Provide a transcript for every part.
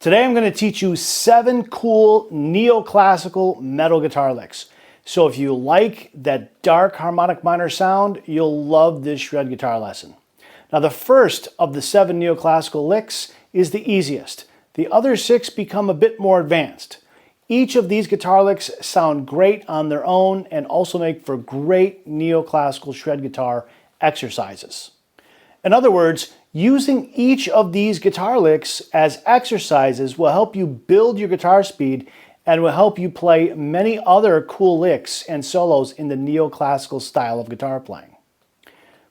Today I'm going to teach you 7 cool neoclassical metal guitar licks. So if you like that dark harmonic minor sound, you'll love this shred guitar lesson. Now the first of the 7 neoclassical licks is the easiest. The other 6 become a bit more advanced. Each of these guitar licks sound great on their own and also make for great neoclassical shred guitar exercises. In other words, using each of these guitar licks as exercises will help you build your guitar speed and will help you play many other cool licks and solos in the neoclassical style of guitar playing.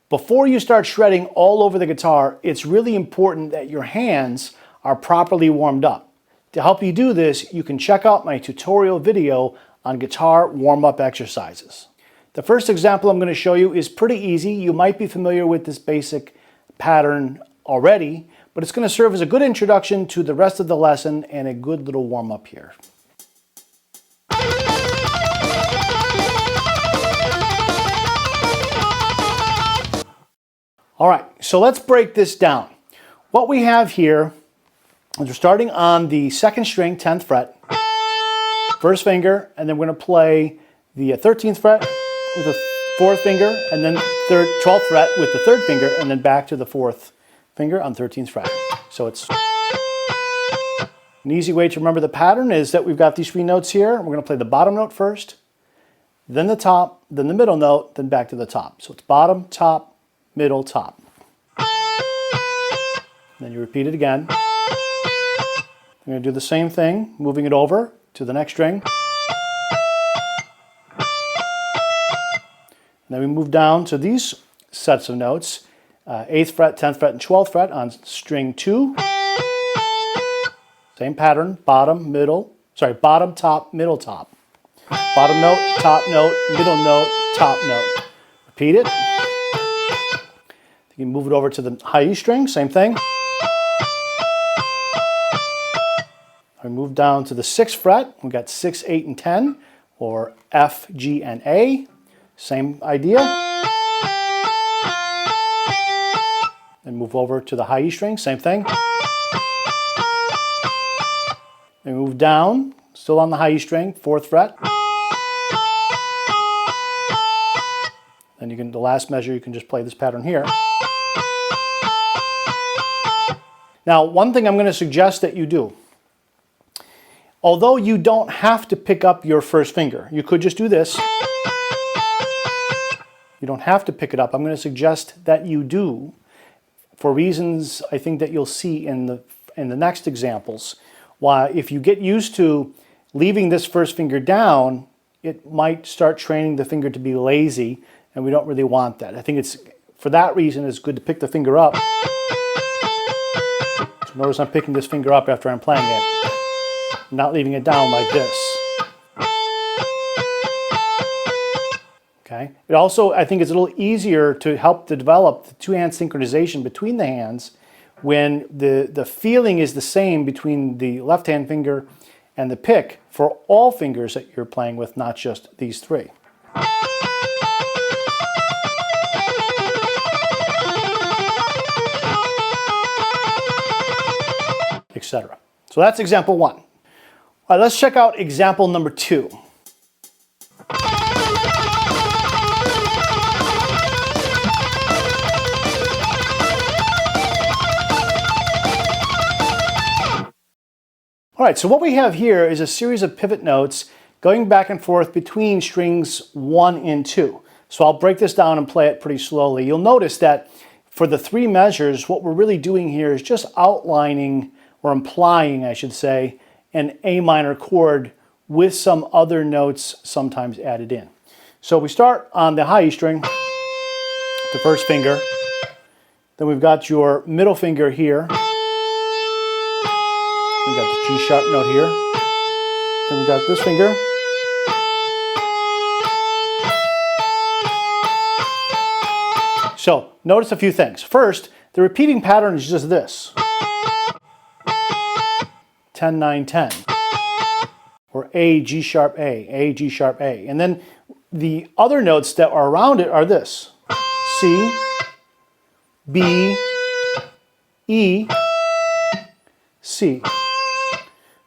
Before you start shredding all over the guitar, it's really important that your hands are properly warmed up. To help you do this, you can check out my tutorial video on guitar warm-up exercises. The first example I'm going to show you is pretty easy. You might be familiar with this basic pattern already, but it's going to serve as a good introduction to the rest of the lesson and a good little warm-up here. All right, so let's break this down. What we have here is we're starting on the 2nd string, 10th fret, 1st finger, and then we're going to play the 13th fret with the 4th finger, and then 12th fret with the 3rd finger, and then back to the 4th finger on 13th fret. So it's an easy way to remember the pattern is that we've got these 3 notes here. We're going to play the bottom note first, then the top, then the middle note, then back to the top. So it's bottom, top, middle, top. Then you repeat it again. I'm going to do the same thing, moving it over to the next string. And then we move down to these sets of notes, 8th fret, 10th fret, and 12th fret on string 2. Same pattern, bottom, top, middle, top. Bottom note, middle note, top note. Repeat it. You can move it over to the high E string, same thing. We move down to the 6th fret. We've got 6, 8, and 10, or F, G, and A. Same idea. And move over to the high E string, same thing. And move down, still on the high E string, 4th fret. Then the last measure, you can just play this pattern here. Now, one thing I'm going to suggest that you do, although you don't have to pick up your 1st finger, you could just do this. You don't have to pick it up. I'm going to suggest that you do for reasons I think that you'll see in the next examples. Why, if you get used to leaving this 1st finger down, it might start training the finger to be lazy, and we don't really want that. I think it's, for that reason, it's good to pick the finger up. So notice I'm picking this finger up after I'm playing it. I'm not leaving it down like this. Okay. It also, I think it's a little easier to help to develop the 2-hand synchronization between the hands when the feeling is the same between the left-hand finger and the pick for all fingers that you're playing with, not just these 3. Etc. So that's example 1. All right, let's check out example number 2. All right, so what we have here is a series of pivot notes going back and forth between strings 1 and 2. So I'll break this down and play it pretty slowly. You'll notice that for the 3 measures, what we're really doing here is just outlining, or implying, I should say, an A minor chord with some other notes sometimes added in. So we start on the high E string, the 1st finger. Then we've got your middle finger here. We've got the G sharp note here. Then we've got this finger. So notice a few things. First, the repeating pattern is just this. 10, 9, 10. Or A, G sharp, A, G sharp, A. And then the other notes that are around it are this. C, B, E, C.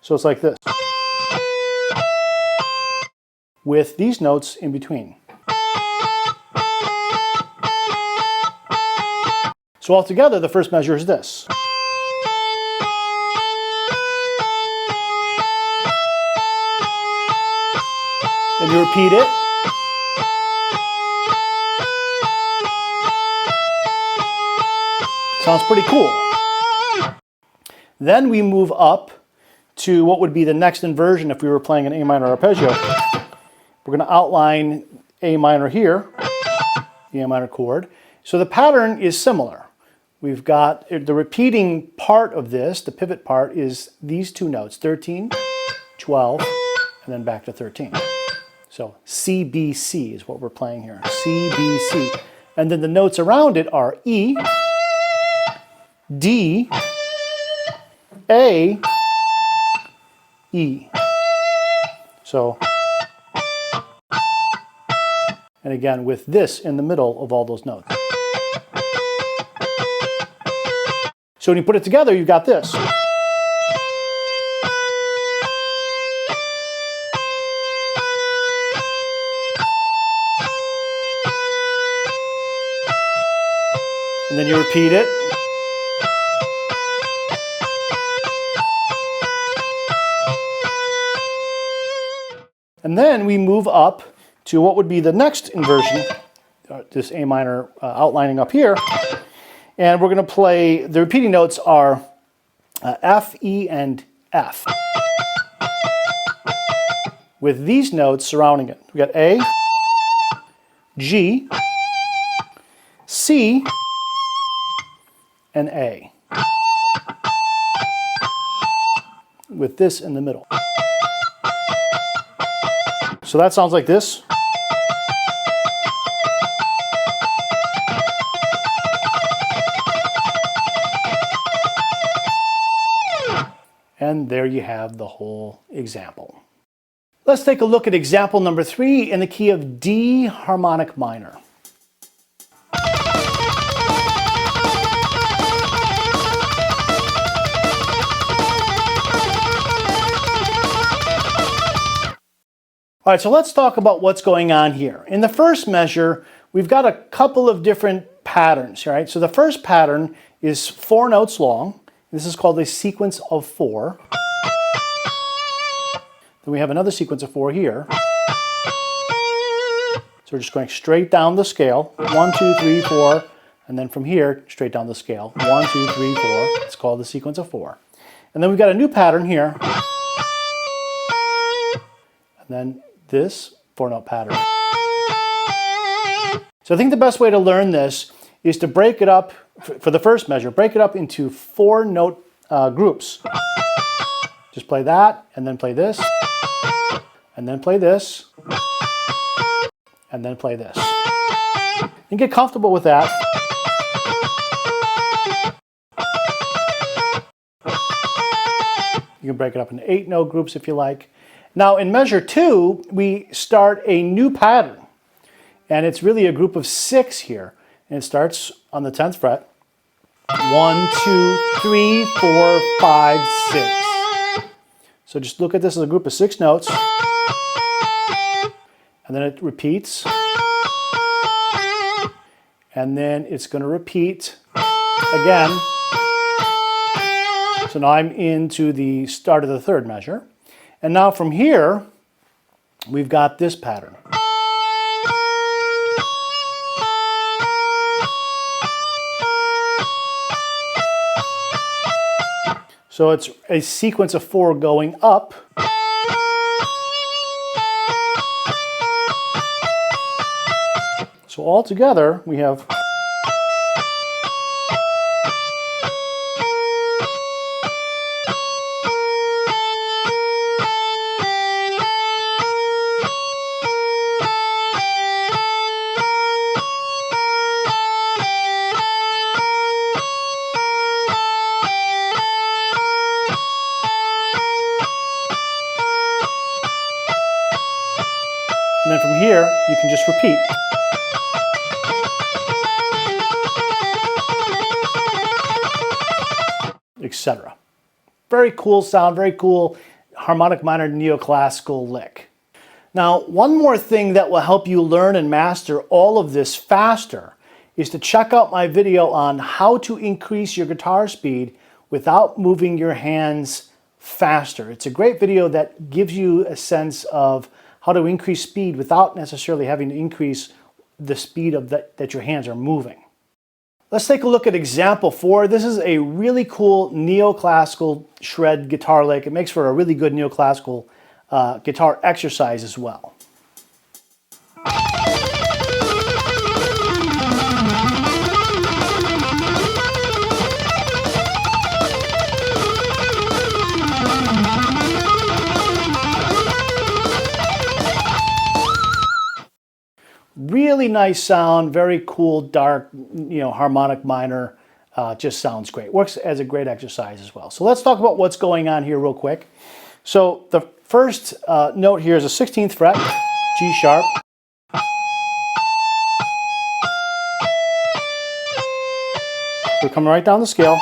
So it's like this, with these notes in between. So altogether, the first measure is this. Then you repeat it. Sounds pretty cool. Then we move up to what would be the next inversion if we were playing an A minor arpeggio. We're going to outline A minor here, the A minor chord. So the pattern is similar. We've got the repeating part of this, the pivot part, is these two notes, 13, 12, and then back to 13. So C, B, C is what we're playing here. C, B, C. And then the notes around it are E, D, A, E. So, and again with this in the middle of all those notes. So when you put it together, you've got this. And then you repeat it. And then we move up to what would be the next inversion, this A minor outlining up here. And we're going to play, the repeating notes are F, E, and F, with these notes surrounding it. We got A, G, C, and A, with this in the middle. So that sounds like this. And there you have the whole example. Let's take a look at example number 3 in the key of D harmonic minor. All right, so let's talk about what's going on here. In the first measure, we've got a couple of different patterns, right? So the first pattern is 4 notes long. This is called a sequence of 4. Then we have another sequence of 4 here. So we're just going straight down the scale. 1, 2, 3, 4. And then from here, straight down the scale. 1, 2, 3, 4. It's called the sequence of 4. And then we've got a new pattern here. And then this 4-note pattern. So I think the best way to learn this is to break it up, for the first measure, break it up into 4-note groups. Just play that, and then play this, and then play this, and then play this. And get comfortable with that. You can break it up into 8-note groups if you like. Now in measure 2, we start a new pattern. And it's really a group of 6 here. And it starts on the 10th fret. 1, 2, 3, 4, 5, 6. So just look at this as a group of 6 notes. And then it repeats. And then it's going to repeat again. So now I'm into the start of the 3rd measure. And now from here, we've got this pattern. So it's a sequence of 4 going up. So all together, we have and then from here, you can just repeat. Etc. Very cool sound, very cool. harmonic minor neoclassical lick. Now, one more thing that will help you learn and master all of this faster is to check out my video on how to increase your guitar speed without moving your hands faster. It's a great video that gives you a sense of how to increase speed without necessarily having to increase the speed of that your hands are moving. Let's take a look at example 4. This is a really cool neoclassical shred guitar lick. It makes for a really good neoclassical guitar exercise as well. Really nice sound, very cool, dark, harmonic minor. Just sounds great. Works as a great exercise as well. So let's talk about what's going on here real quick. So the first note here is a 16th fret, G sharp. So we're coming right down the scale.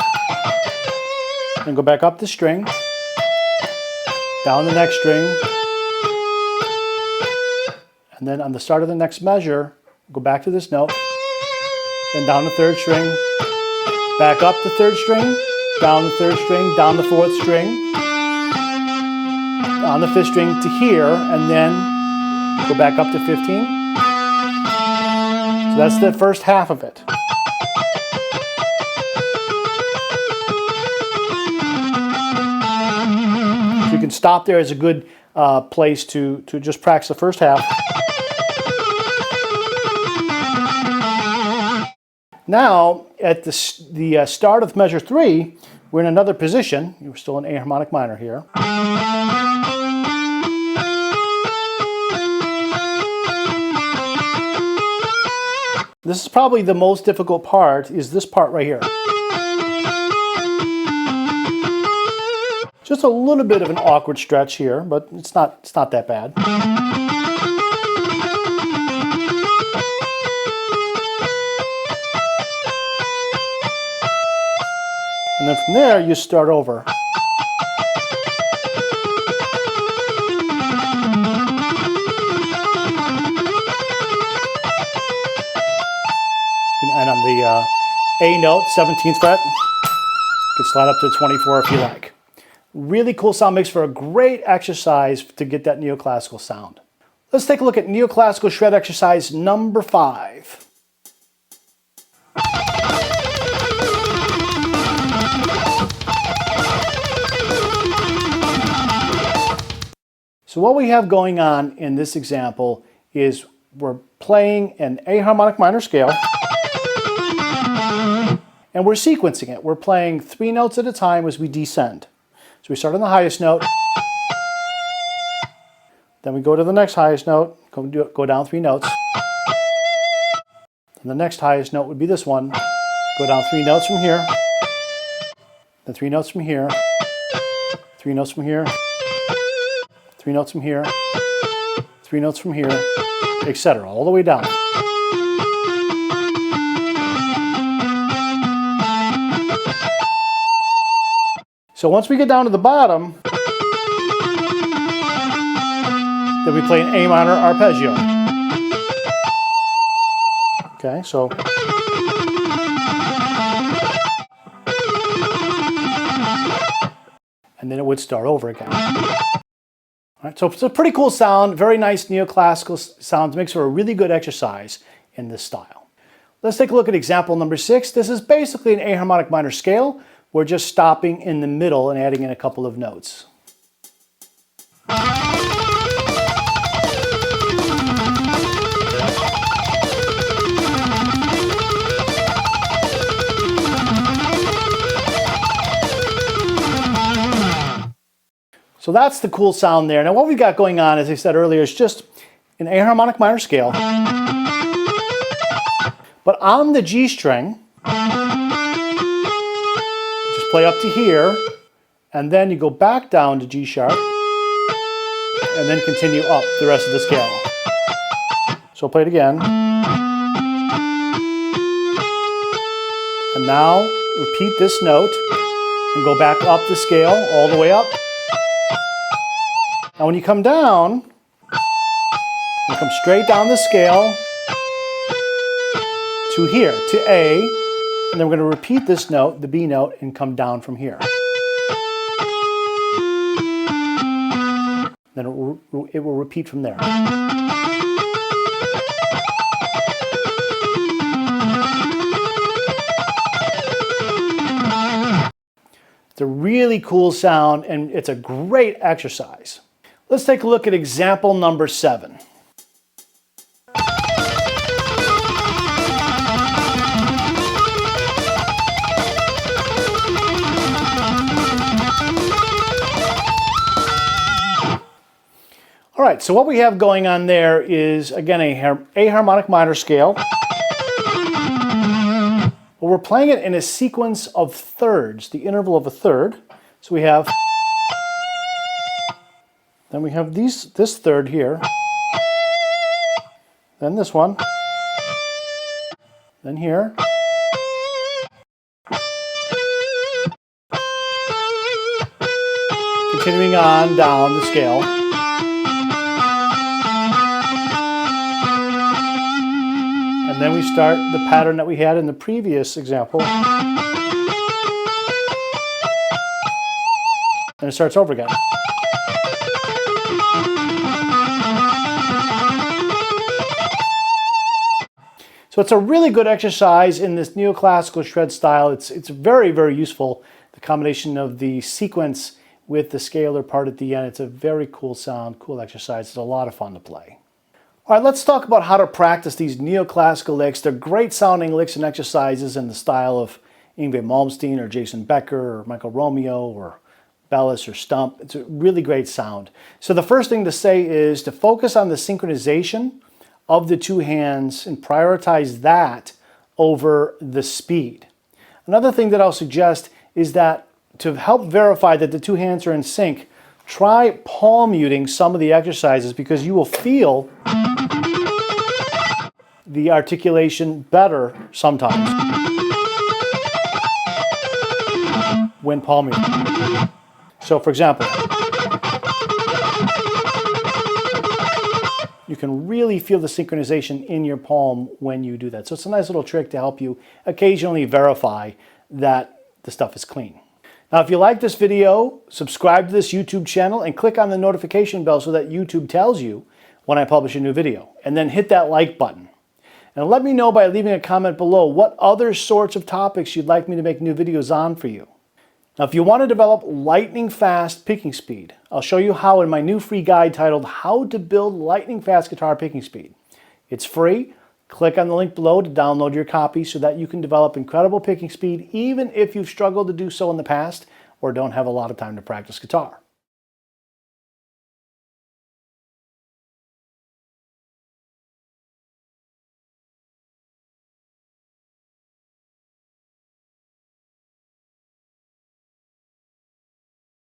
Then go back up the string, down the next string, and then on the start of the next measure, go back to this note, then down the third string, back up the third string, down the third string, down the fourth string, on the fifth string to here, and then go back up to 15. So that's the first half of it. So you can stop there as a good place to just practice the first half. Now, at the start of measure 3, we're in another position. We're still in A harmonic minor here. This is probably the most difficult part, is this part right here. Just a little bit of an awkward stretch here, but it's not that bad. And then from there, you start over. And on the A note, 17th fret, you can slide up to 24 if you like. Really cool sound, makes for a great exercise to get that neoclassical sound. Let's take a look at neoclassical shred exercise number 5. So what we have going on in this example is we're playing an A harmonic minor scale and we're sequencing it. We're playing 3 notes at a time as we descend. So we start on the highest note, then we go to the next highest note, go down 3 notes. And the next highest note would be this one. Go down 3 notes from here, then 3 notes from here, 3 notes from here, 3 notes from here, 3 notes from here, etc., all the way down. So once we get down to the bottom, then we play an A minor arpeggio. Okay, so and then it would start over again. All right, so it's a pretty cool sound, very nice neoclassical sound, makes for a really good exercise in this style. Let's take a look at example number 6. This is basically an A harmonic minor scale. We're just stopping in the middle and adding in a couple of notes. So that's the cool sound there. Now what we've got going on, as I said earlier, is just an A harmonic minor scale. But on the G string, just play up to here, and then you go back down to G sharp, and then continue up the rest of the scale. So I'll play it again. And now repeat this note, and go back up the scale, all the way up. Now when you come down, you come straight down the scale to here, to A, and then we're going to repeat this note, the B note, and come down from here. Then it will repeat from there. It's a really cool sound, and it's a great exercise. Let's take a look at example number 7. All right, so what we have going on there is, again, a harmonic minor scale. But we're playing it in a sequence of thirds, the interval of a third. So we have, then we have this third here, then this one, then here, continuing on down the scale. And then we start the pattern that we had in the previous example. And it starts over again. So it's a really good exercise in this neoclassical shred style. It's very, very useful. The combination of the sequence with the scalar part at the end. It's a very cool sound, cool exercise. It's a lot of fun to play. All right, let's talk about how to practice these neoclassical licks. They're great sounding licks and exercises in the style of Yngwie Malmsteen or Jason Becker or Michael Romeo or Bellis or Stump. It's a really great sound. So the first thing to say is to focus on the synchronization of the two hands and prioritize that over the speed. Another thing that I'll suggest is that to help verify that the two hands are in sync, try palm muting some of the exercises because you will feel the articulation better sometimes when palm muting. So for example, you can really feel the synchronization in your palm when you do that. So it's a nice little trick to help you occasionally verify that the stuff is clean. Now, if you like this video, subscribe to this YouTube channel and click on the notification bell so that YouTube tells you when I publish a new video. And then hit that like button. And let me know by leaving a comment below what other sorts of topics you'd like me to make new videos on for you. Now, if you want to develop lightning fast picking speed, I'll show you how in my new free guide titled How to Build Lightning Fast Guitar Picking Speed. It's free. Click on the link below to download your copy so that you can develop incredible picking speed even if you've struggled to do so in the past or don't have a lot of time to practice guitar.